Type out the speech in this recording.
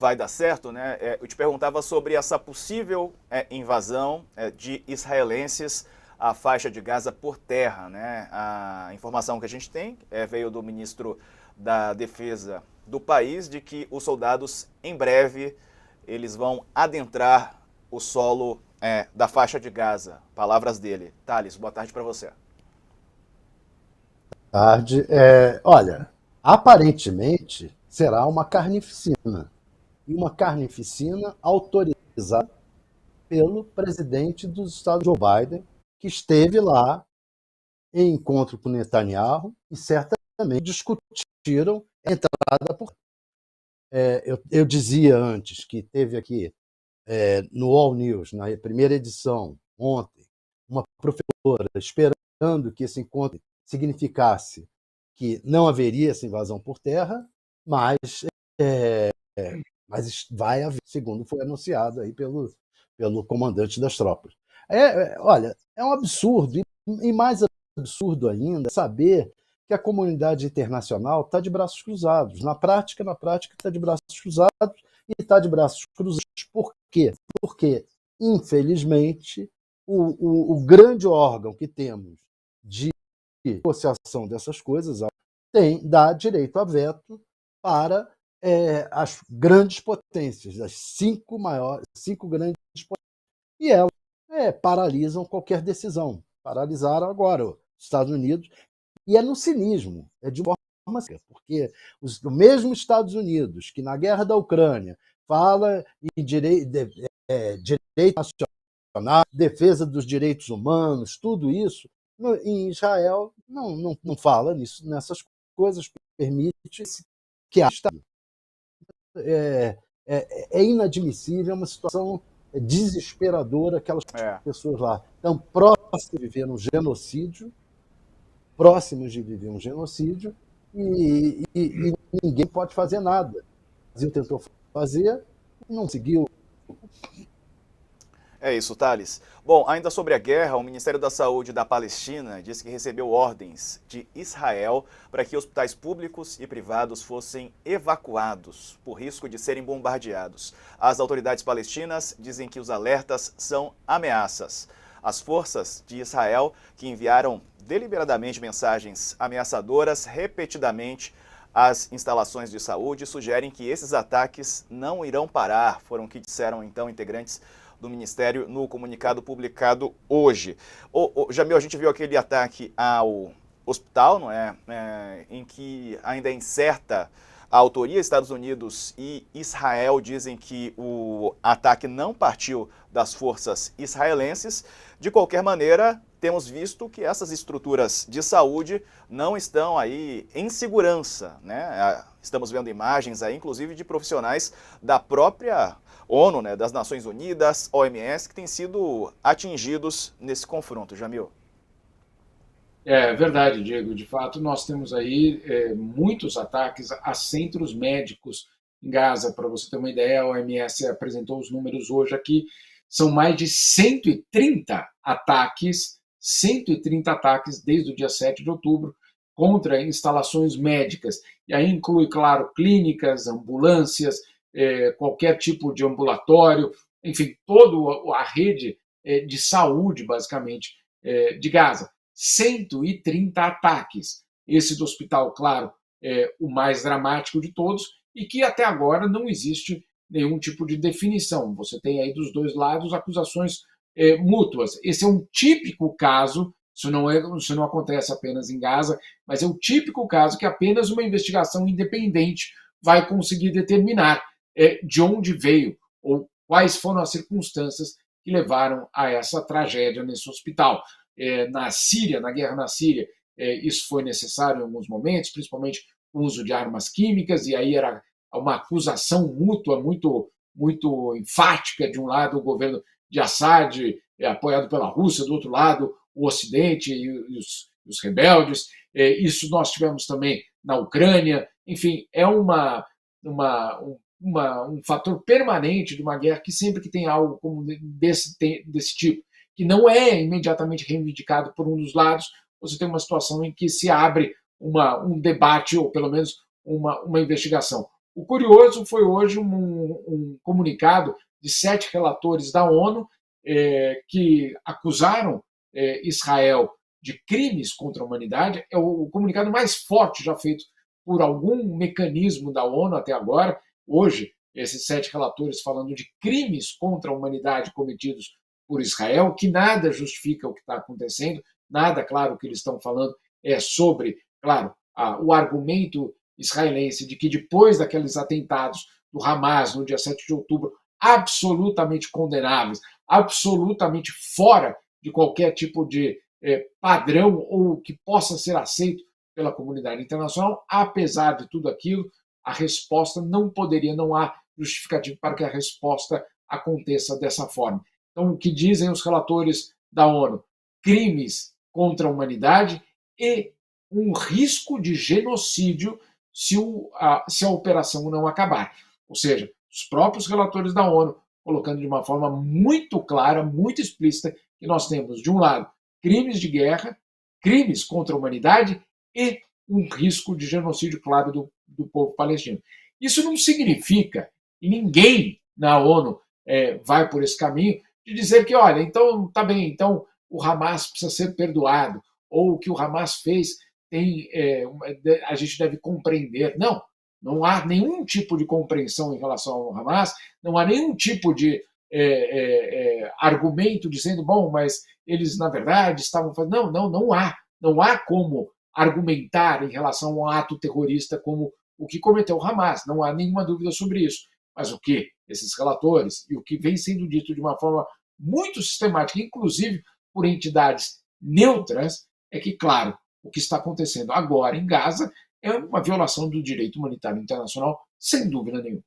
vai dar certo, né? Eu te perguntava sobre essa possível invasão de israelenses à faixa de Gaza por terra, né? A informação que a gente tem veio do ministro da Defesa do país de que os soldados em breve eles vão adentrar o solo da faixa de Gaza. Palavras dele. Thales, boa tarde para você. Tarde. Olha, aparentemente será uma carnificina. E uma carnificina autorizada pelo presidente dos Estados Unidos, Joe Biden, que esteve lá em encontro com Netanyahu e certamente discutiram a entrada por. Eu dizia antes que teve aqui no All News, na primeira edição, ontem, uma professora esperando que esse encontro significasse que não haveria essa invasão por terra, mas, é, mas vai haver, segundo foi anunciado aí pelo comandante das tropas. Olha, é um absurdo, e mais absurdo ainda, saber que a comunidade internacional está de braços cruzados. Na prática, está de braços cruzados, e está de braços cruzados por quê? Porque, infelizmente, o grande órgão que temos de negociação dessas coisas dá direito a veto para as grandes potências, as cinco grandes potências, e elas paralisam qualquer decisão. Paralisaram agora os Estados Unidos, e é no cinismo, é de forma porque o mesmo Estados Unidos, que na guerra da Ucrânia fala em direito nacional, defesa dos direitos humanos, tudo isso, em Israel não fala nessas coisas, permite que haja. É inadmissível, é uma situação desesperadora, aquelas É, pessoas lá estão próximas de viver um genocídio, próximos de viver um genocídio, e ninguém pode fazer nada. O Brasil tentou fazer, não conseguiu. É isso, Thales. Bom, ainda sobre a guerra, o Ministério da Saúde da Palestina disse que recebeu ordens de Israel para que hospitais públicos e privados fossem evacuados por risco de serem bombardeados. As autoridades palestinas dizem que os alertas são ameaças. As forças de Israel, que enviaram deliberadamente mensagens ameaçadoras repetidamente às instalações de saúde, sugerem que esses ataques não irão parar, foram o que disseram então integrantes do Ministério no comunicado publicado hoje. Jamil, a gente viu aquele ataque ao hospital, não é? Em que ainda é incerta a autoria. Estados Unidos e Israel dizem que o ataque não partiu das forças israelenses. De qualquer maneira, temos visto que essas estruturas de saúde não estão aí em segurança, né? Estamos vendo imagens aí, inclusive, de profissionais da própria ONU, né, das Nações Unidas, OMS, que têm sido atingidos nesse confronto. Jamil. É verdade, Diego. De fato, nós temos aí muitos ataques a centros médicos em Gaza. Para você ter uma ideia, a OMS apresentou os números hoje aqui. São mais de 130 ataques desde o dia 7 de outubro contra instalações médicas. E aí inclui, claro, clínicas, ambulâncias, qualquer tipo de ambulatório, enfim, toda a rede de saúde, basicamente, de Gaza. 130 ataques. Esse do hospital, claro, é o mais dramático de todos e que até agora não existe nenhum tipo de definição. Você tem aí dos dois lados acusações mútuas. Esse é um típico caso, isso não acontece apenas em Gaza, mas é o típico caso que apenas uma investigação independente vai conseguir determinar de onde veio ou quais foram as circunstâncias que levaram a essa tragédia nesse hospital. Na Síria, na guerra na Síria, isso foi necessário em alguns momentos, principalmente o uso de armas químicas, e aí era uma acusação mútua muito enfática, de um lado o governo de Assad, apoiado pela Rússia, do outro lado o Ocidente e os rebeldes. Isso nós tivemos também na Ucrânia. Enfim, é um fator permanente de uma guerra que sempre que tem algo como desse tipo, que não é imediatamente reivindicado por um dos lados, você tem uma situação em que se abre um debate, ou pelo menos uma investigação. O curioso foi hoje um comunicado de 7 relatores da ONU que acusaram Israel de crimes contra a humanidade. É o comunicado mais forte já feito por algum mecanismo da ONU até agora. Hoje, esses 7 relatores falando de crimes contra a humanidade cometidos por Israel, que nada justifica o que está acontecendo, nada, claro, o que eles estão falando é sobre, claro, o argumento israelense de que depois daqueles atentados do Hamas no dia 7 de outubro, absolutamente condenáveis, absolutamente fora de qualquer tipo de padrão ou que possa ser aceito pela comunidade internacional, apesar de tudo aquilo, a resposta não poderia, não há justificativo para que a resposta aconteça dessa forma. Então, o que dizem os relatores da ONU? Crimes contra a humanidade e um risco de genocídio se a operação não acabar. Ou seja, os próprios relatores da ONU colocando de uma forma muito clara, muito explícita, que nós temos, de um lado, crimes de guerra, crimes contra a humanidade e um risco de genocídio claro do povo palestino. Isso não significa, e ninguém na ONU vai por esse caminho, de dizer que, olha, então tá bem, então o Hamas precisa ser perdoado, ou o que o Hamas fez a gente deve compreender. Não, não há nenhum tipo de compreensão em relação ao Hamas, não há nenhum tipo de argumento dizendo, bom, mas eles, na verdade, estavam fazendo... Não há. Não há como argumentar em relação a um ato terrorista como o que cometeu o Hamas. Não há nenhuma dúvida sobre isso. Mas o que esses relatores e o que vem sendo dito de uma forma muito sistemática, inclusive por entidades neutras, é que, claro, o que está acontecendo agora em Gaza é uma violação do direito humanitário internacional, sem dúvida nenhuma.